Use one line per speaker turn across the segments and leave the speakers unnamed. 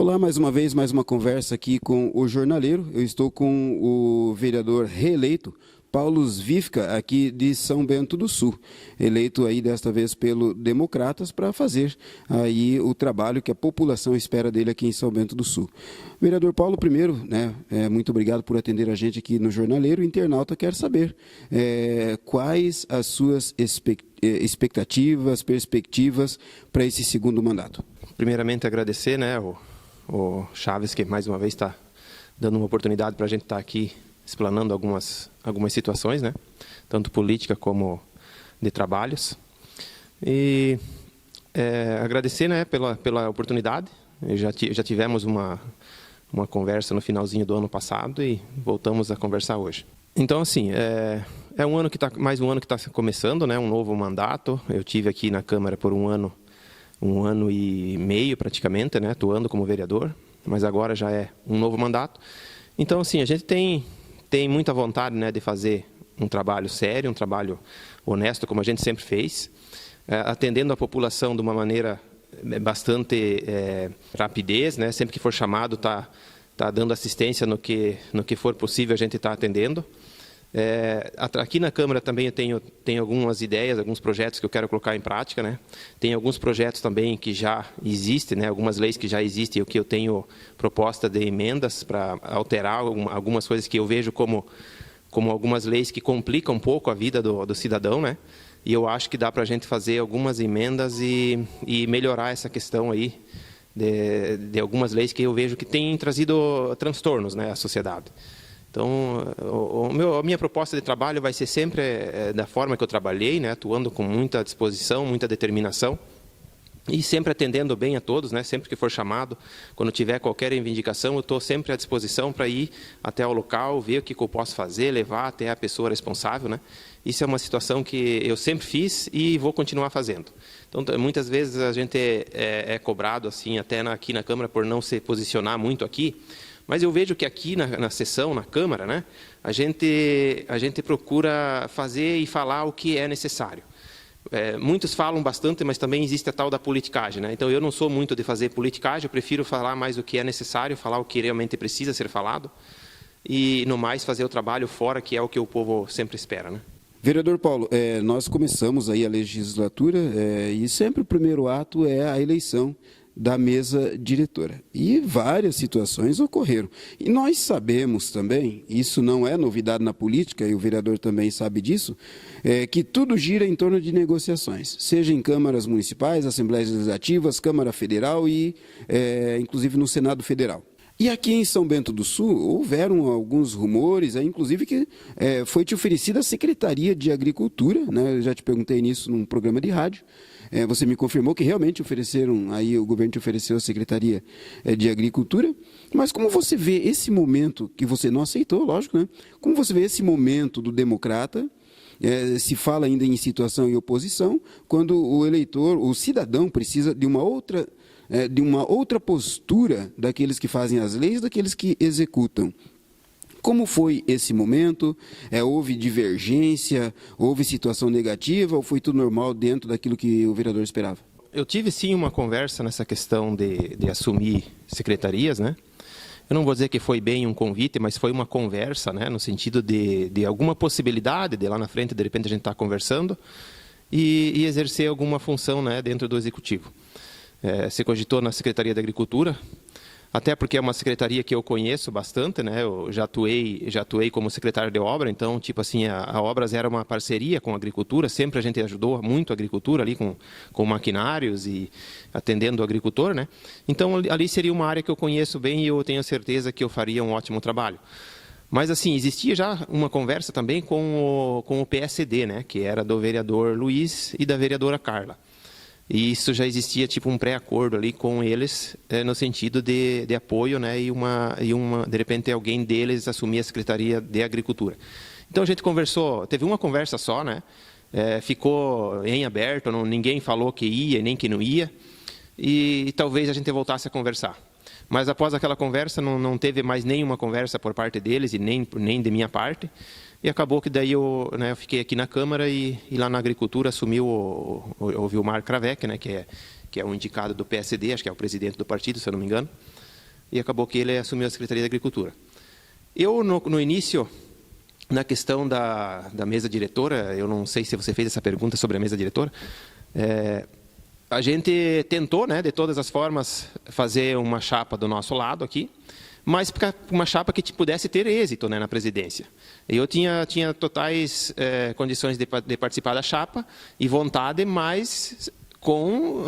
Olá, mais uma vez, mais uma conversa aqui com o jornaleiro. Eu estou com o vereador reeleito, Paulo Zvifka, aqui de São Bento do Sul, eleito aí desta vez pelo Democratas para fazer aí o trabalho que a população espera dele aqui em São Bento do Sul. Vereador Paulo, primeiro, muito obrigado por atender a gente aqui no Jornaleiro. O internauta quer saber quais as suas expectativas, perspectivas para esse segundo mandato.
Primeiramente, agradecer, o Chaves, que mais uma vez está dando uma oportunidade para a gente estar aqui explanando algumas situações, tanto política como de trabalhos. E agradecer, pela oportunidade. Já tivemos uma conversa no finalzinho do ano passado e voltamos a conversar hoje. Então, assim, é um ano que mais um ano que está começando, um novo mandato. Eu tive aqui na Câmara por um ano e meio praticamente, atuando como vereador, mas agora já é um novo mandato. Então, assim, a gente tem muita vontade, de fazer um trabalho sério, um trabalho honesto, como a gente sempre fez, atendendo a população de uma maneira bastante rapidez, sempre que for chamado, tá dando assistência no que for possível, a gente está atendendo. Aqui na Câmara também eu tenho algumas ideias, alguns projetos que eu quero colocar em prática, Tem alguns projetos também que já existem, algumas leis que já existem, o que eu tenho proposta de emendas para alterar algumas coisas que eu vejo como algumas leis que complicam um pouco a vida do cidadão, E eu acho que dá para a gente fazer algumas emendas e melhorar essa questão aí de algumas leis que eu vejo que têm trazido transtornos, à sociedade. Então, a minha proposta de trabalho vai ser sempre da forma que eu trabalhei, atuando com muita disposição, muita determinação e sempre atendendo bem a todos, sempre que for chamado. Quando tiver qualquer reivindicação, eu estou sempre à disposição para ir até o local, ver o que eu posso fazer, levar até a pessoa responsável, Isso é uma situação que eu sempre fiz e vou continuar fazendo. Então, muitas vezes a gente é cobrado, assim, até aqui na Câmara, por não se posicionar muito aqui. Mas eu vejo que aqui na sessão, na Câmara, a gente procura fazer e falar o que é necessário. Muitos falam bastante, mas também existe a tal da politicagem. Então, eu não sou muito de fazer politicagem, eu prefiro falar mais o que é necessário, falar o que realmente precisa ser falado e, no mais, fazer o trabalho fora, que é o que o povo sempre espera.
Vereador Paulo, nós começamos aí a legislatura e sempre o primeiro ato é a eleição da mesa diretora. E várias situações ocorreram. E nós sabemos também, isso não é novidade na política, e o vereador também sabe disso, que tudo gira em torno de negociações, seja em câmaras municipais, assembleias legislativas, Câmara Federal e, inclusive, no Senado Federal. E aqui em São Bento do Sul, houveram alguns rumores, inclusive que foi te oferecida a Secretaria de Agricultura, Eu já te perguntei nisso num programa de rádio, você me confirmou que realmente ofereceram, aí o governo te ofereceu a Secretaria de Agricultura, mas como você vê esse momento, que você não aceitou, lógico, Como você vê esse momento do democrata, se fala ainda em situação e oposição, quando o eleitor, o cidadão precisa de uma outra postura daqueles que fazem as leis, daqueles que executam. Como foi esse momento? Houve divergência? Houve situação negativa? Ou foi tudo normal dentro daquilo que o vereador esperava?
Eu tive, sim, uma conversa nessa questão de assumir secretarias, Eu não vou dizer que foi bem um convite, mas foi uma conversa, no sentido de alguma possibilidade de lá na frente, de repente, a gente estar conversando e exercer alguma função, dentro do Executivo. Se cogitou na Secretaria da Agricultura, até porque é uma secretaria que eu conheço bastante, Eu já atuei como secretário de obra, então, tipo assim, a Obras era uma parceria com a agricultura, sempre a gente ajudou muito a agricultura ali com maquinários e atendendo o agricultor, Então, ali seria uma área que eu conheço bem e eu tenho certeza que eu faria um ótimo trabalho. Mas, assim, existia já uma conversa também com o PSD, Que era do vereador Luiz e da vereadora Carla. E isso já existia tipo um pré-acordo ali com eles, no sentido de apoio, e de repente alguém deles assumir a Secretaria de Agricultura. Então a gente conversou, teve uma conversa só, ficou em aberto, ninguém falou que ia nem que não ia, e talvez a gente voltasse a conversar. Mas após aquela conversa não teve mais nenhuma conversa por parte deles e nem de minha parte. E acabou que daí eu fiquei aqui na Câmara e lá na Agricultura assumiu o Vilmar Kravec, que é um indicado do PSD, acho que é o presidente do partido, se eu não me engano. e acabou que ele assumiu a Secretaria da Agricultura. Eu, no início, na questão da mesa diretora, eu não sei se você fez essa pergunta sobre a mesa diretora, a gente tentou, né, de todas as formas, fazer uma chapa do nosso lado aqui, mas uma chapa que pudesse ter êxito, né, na presidência. Eu tinha totais condições de participar da chapa e vontade, mas com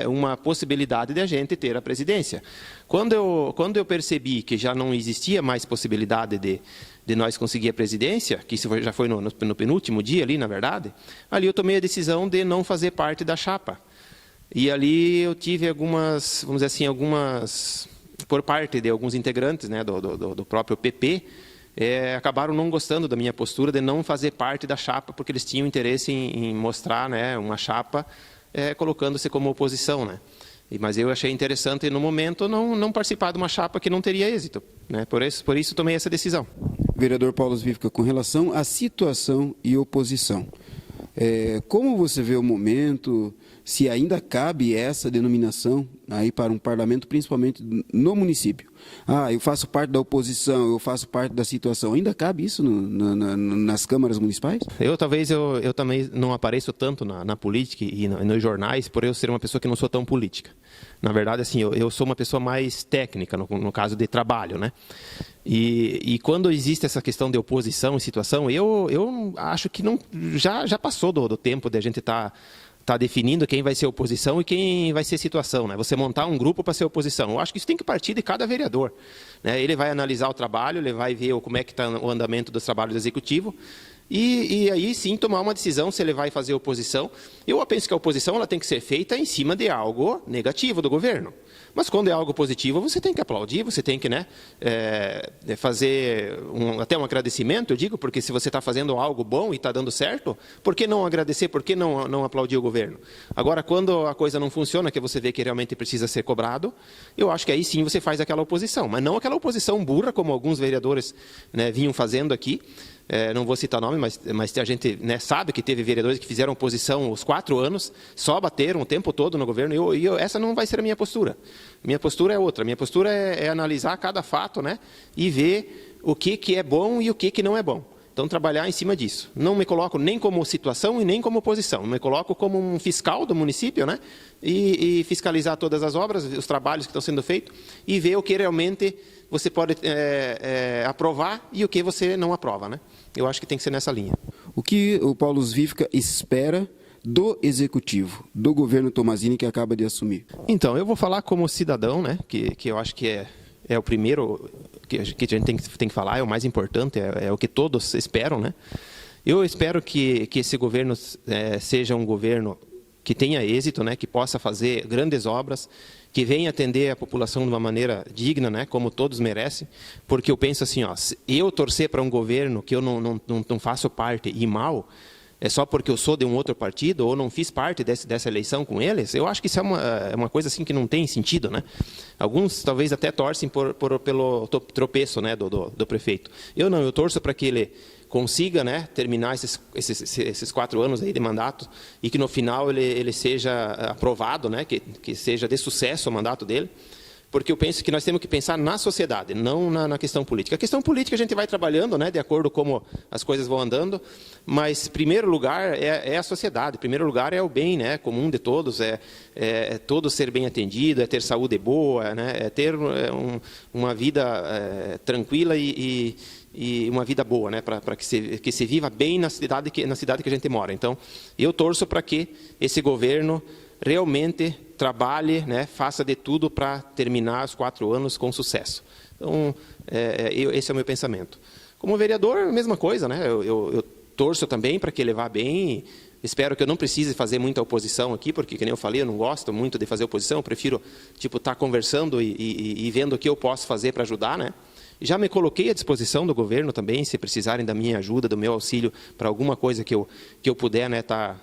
uma possibilidade de a gente ter a presidência. Quando eu percebi que já não existia mais possibilidade de nós conseguir a presidência, que isso já foi no penúltimo dia ali, na verdade, ali eu tomei a decisão de não fazer parte da chapa. E ali eu tive algumas, vamos dizer assim, por parte de alguns integrantes, né, do próprio PP, acabaram não gostando da minha postura de não fazer parte da chapa, porque eles tinham interesse em mostrar, né, uma chapa colocando-se como oposição, né? Mas eu achei interessante, no momento, não participar de uma chapa que não teria êxito, né? Por isso tomei essa decisão.
Vereador Paulo Zwiefka, com relação à situação e oposição, como você vê o momento, se ainda cabe essa denominação aí para um parlamento, principalmente no município? Eu faço parte da oposição, eu faço parte da situação. Ainda cabe isso nas câmaras municipais? Eu
também não apareço tanto na política e nos jornais, por eu ser uma pessoa que não sou tão política. Na verdade, assim, eu sou uma pessoa mais técnica, no caso de trabalho, né? E quando existe essa questão de oposição e situação, eu acho que já passou do tempo de a gente estar definindo quem vai ser oposição e quem vai ser situação, né? Você montar um grupo para ser oposição. Eu acho que isso tem que partir de cada vereador, né? Ele vai analisar o trabalho, ele vai ver como é que está o andamento dos trabalhos do executivo e aí sim tomar uma decisão se ele vai fazer oposição. Eu penso que a oposição ela tem que ser feita em cima de algo negativo do governo. Mas quando é algo positivo, você tem que aplaudir, você tem que, né, fazer até um agradecimento, eu digo, porque se você está fazendo algo bom e está dando certo, por que não agradecer, por que não aplaudir o governo? Agora, quando a coisa não funciona, que você vê que realmente precisa ser cobrado, eu acho que aí sim você faz aquela oposição, mas não aquela oposição burra, como alguns vereadores, né, vinham fazendo aqui. Não vou citar nome, mas a gente, né, sabe que teve vereadores que fizeram oposição os 4 anos, só bateram o tempo todo no governo, e essa não vai ser a minha postura. Minha postura é outra, minha postura é analisar cada fato, né, e ver o que é bom e o que não é bom. Então, trabalhar em cima disso. Não me coloco nem como situação e nem como oposição. Me coloco como um fiscal do município, né, e fiscalizar todas as obras, os trabalhos que estão sendo feitos, e ver o que realmente você pode aprovar e o que você não aprova, né? Eu acho que tem que ser nessa linha.
O que o Paulo Zwiefka espera do executivo, do governo Tomazini que acaba de assumir?
Então, eu vou falar como cidadão, né, que eu acho que é o primeiro que a gente tem que falar, é o mais importante, é o que todos esperam, né? Eu espero que esse governo seja um governo que tenha êxito, né, que possa fazer grandes obras, que venha atender a população de uma maneira digna, né, como todos merecem, porque eu penso assim, eu torcer para um governo que eu não faço parte e mal, é só porque eu sou de um outro partido ou não fiz parte dessa eleição com eles, eu acho que isso é uma coisa assim que não tem sentido, né? Alguns talvez até torcem pelo tropeço, né, do prefeito. Eu torço para que ele consiga, né, terminar esses 4 anos aí de mandato e que no final ele seja aprovado, né, que seja de sucesso o mandato dele, porque eu penso que nós temos que pensar na sociedade, não na questão política. A questão política a gente vai trabalhando, né, de acordo com como as coisas vão andando, mas primeiro lugar é a sociedade, primeiro lugar é o bem, né, comum de todos, é todos ser bem atendido, é ter saúde boa, né, é ter uma vida tranquila e uma vida boa, né, para que se viva bem na cidade que a gente mora. Então, eu torço para que esse governo realmente trabalhe, né, faça de tudo para terminar os 4 anos com sucesso. Então, esse é o meu pensamento. Como vereador, a mesma coisa, né? Eu torço também para que ele vá bem. Espero que eu não precise fazer muita oposição aqui, porque, como eu falei, eu não gosto muito de fazer oposição. Eu prefiro estar conversando e vendo o que eu posso fazer para ajudar, né? Já me coloquei à disposição do governo também, se precisarem da minha ajuda, do meu auxílio para alguma coisa que eu puder, né, tá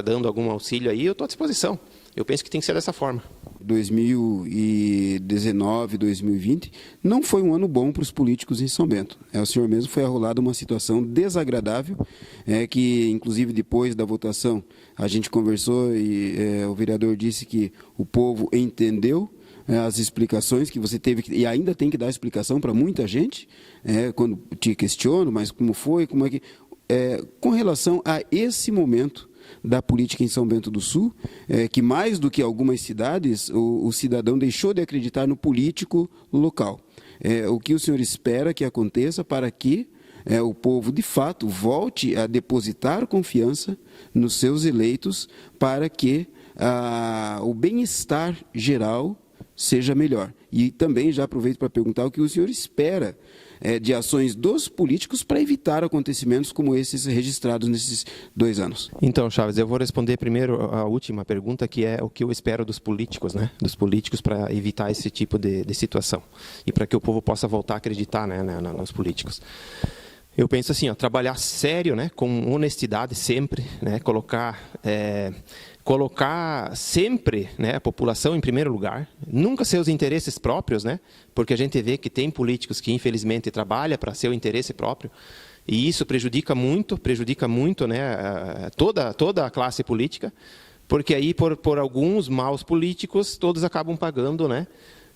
dando algum auxílio aí, eu estou à disposição. Eu penso que tem que ser dessa forma.
2019, 2020, não foi um ano bom para os políticos em São Bento. O senhor mesmo foi arrolado uma situação desagradável, que inclusive depois da votação a gente conversou e o vereador disse que o povo entendeu as explicações que você teve e ainda tem que dar explicação para muita gente, quando te questiono, mas como foi, como é que... com relação a esse momento da política em São Bento do Sul, que mais do que algumas cidades, o cidadão deixou de acreditar no político local. O que o senhor espera que aconteça para que o povo, de fato, volte a depositar confiança nos seus eleitos para que o bem-estar geral seja melhor? E também já aproveito para perguntar o que o senhor espera de ações dos políticos para evitar acontecimentos como esses registrados nesses 2 anos.
Então, Chaves, eu vou responder primeiro a última pergunta, que é o que eu espero dos políticos, né? Dos políticos para evitar esse tipo de situação e para que o povo possa voltar a acreditar, né, nos políticos. Eu penso assim, trabalhar sério, né, com honestidade sempre, né, colocar sempre, né, a população em primeiro lugar, nunca seus interesses próprios, né, porque a gente vê que tem políticos que infelizmente trabalham para seu interesse próprio, e isso prejudica muito, né, toda a classe política, porque aí por alguns maus políticos todos acabam pagando, né,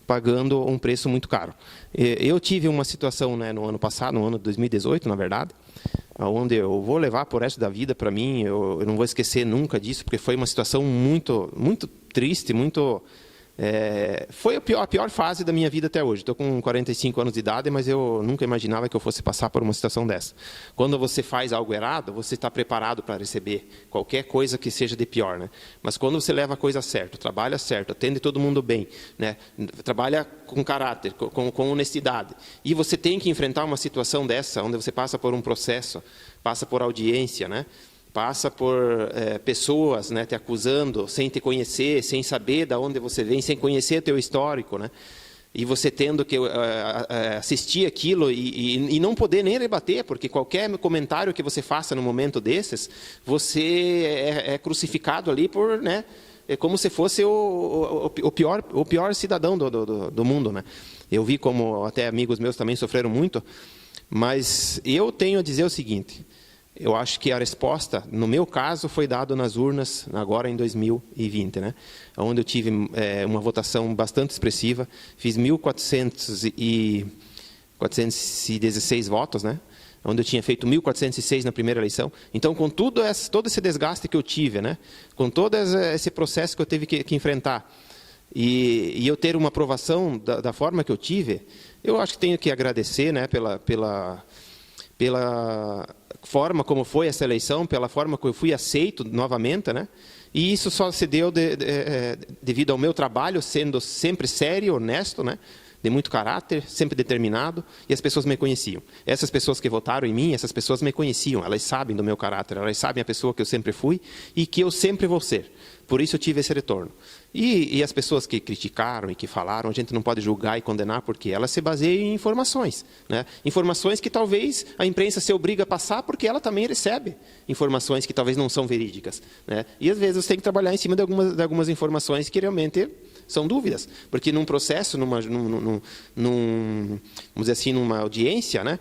pagando um preço muito caro. Eu tive uma situação, né, no ano passado, no ano de 2018, na verdade, onde eu vou levar por resto da vida para mim, eu não vou esquecer nunca disso, porque foi uma situação muito, muito triste, foi a pior fase da minha vida até hoje. Estou com 45 anos de idade, mas eu nunca imaginava que eu fosse passar por uma situação dessa. Quando você faz algo errado, você está preparado para receber qualquer coisa que seja de pior, né? Mas quando você leva a coisa certo, trabalha certo, atende todo mundo bem, né? Trabalha com caráter, com honestidade, e você tem que enfrentar uma situação dessa, onde você passa por um processo, passa por audiência, né? Passa por pessoas, né, te acusando, sem te conhecer, sem saber de onde você vem, sem conhecer teu histórico, né? E você tendo que assistir aquilo e não poder nem rebater, porque qualquer comentário que você faça no momento desses, você é crucificado ali por, né, como se fosse o pior cidadão do mundo, né? Eu vi como até amigos meus também sofreram muito, mas eu tenho a dizer o seguinte: eu acho que a resposta, no meu caso, foi dada nas urnas, agora em 2020, né? Onde eu tive uma votação bastante expressiva, fiz 1.416 votos, né? Onde eu tinha feito 1.406 na primeira eleição. Então, com todo esse desgaste que eu tive, né? Com todo esse processo que eu teve que enfrentar, e eu ter uma aprovação da forma que eu tive, eu acho que tenho que agradecer, né, pela forma como foi essa eleição, pela forma que eu fui aceito novamente, né? E isso só se deu devido ao meu trabalho, sendo sempre sério, honesto, né? De muito caráter, sempre determinado, e as pessoas me conheciam. Essas pessoas que votaram em mim, essas pessoas me conheciam, elas sabem do meu caráter, elas sabem a pessoa que eu sempre fui e que eu sempre vou ser. Por isso eu tive esse retorno. E as pessoas que criticaram e que falaram, a gente não pode julgar e condenar, porque elas se baseiam em informações, né? Informações que talvez a imprensa se obriga a passar, porque ela também recebe informações que talvez não são verídicas, né? E às vezes você tem que trabalhar em cima de algumas informações que realmente são dúvidas, porque num processo, vamos dizer assim, numa audiência, né?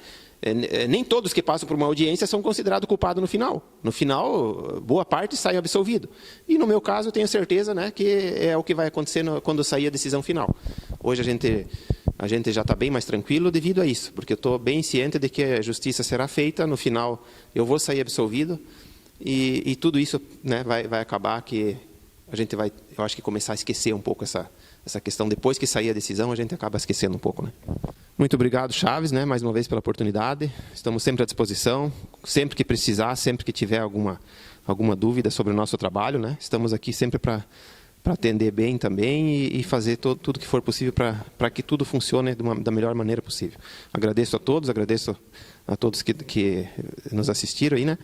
Nem todos que passam por uma audiência são considerados culpados no final. No final, boa parte sai absolvido. E no meu caso, eu tenho certeza, né, que é o que vai acontecer quando sair a decisão final. Hoje a gente já está bem mais tranquilo devido a isso, porque eu estou bem ciente de que a justiça será feita, no final eu vou sair absolvido, e tudo isso, né, vai acabar que a gente vai, eu acho que começar a esquecer um pouco essa questão. Depois que sair a decisão, a gente acaba esquecendo um pouco, né? Muito obrigado, Chaves, né, mais uma vez pela oportunidade. Estamos sempre à disposição, sempre que precisar, sempre que tiver alguma dúvida sobre o nosso trabalho, né? Estamos aqui sempre para atender bem também e fazer tudo que for possível para que tudo funcione da melhor maneira possível. Agradeço a todos que nos assistiram aí, né?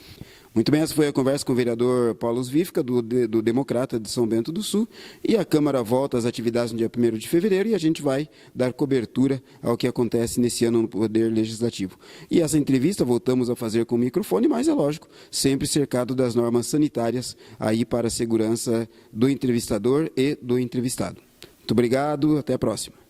Muito bem, essa foi a conversa com o vereador Paulo Vifka, do Democrata de São Bento do Sul, e a Câmara volta às atividades no dia 1º de fevereiro, e a gente vai dar cobertura ao que acontece nesse ano no Poder Legislativo. E essa entrevista voltamos a fazer com o microfone, mas é lógico, sempre cercado das normas sanitárias aí para a segurança do entrevistador e do entrevistado. Muito obrigado, até a próxima.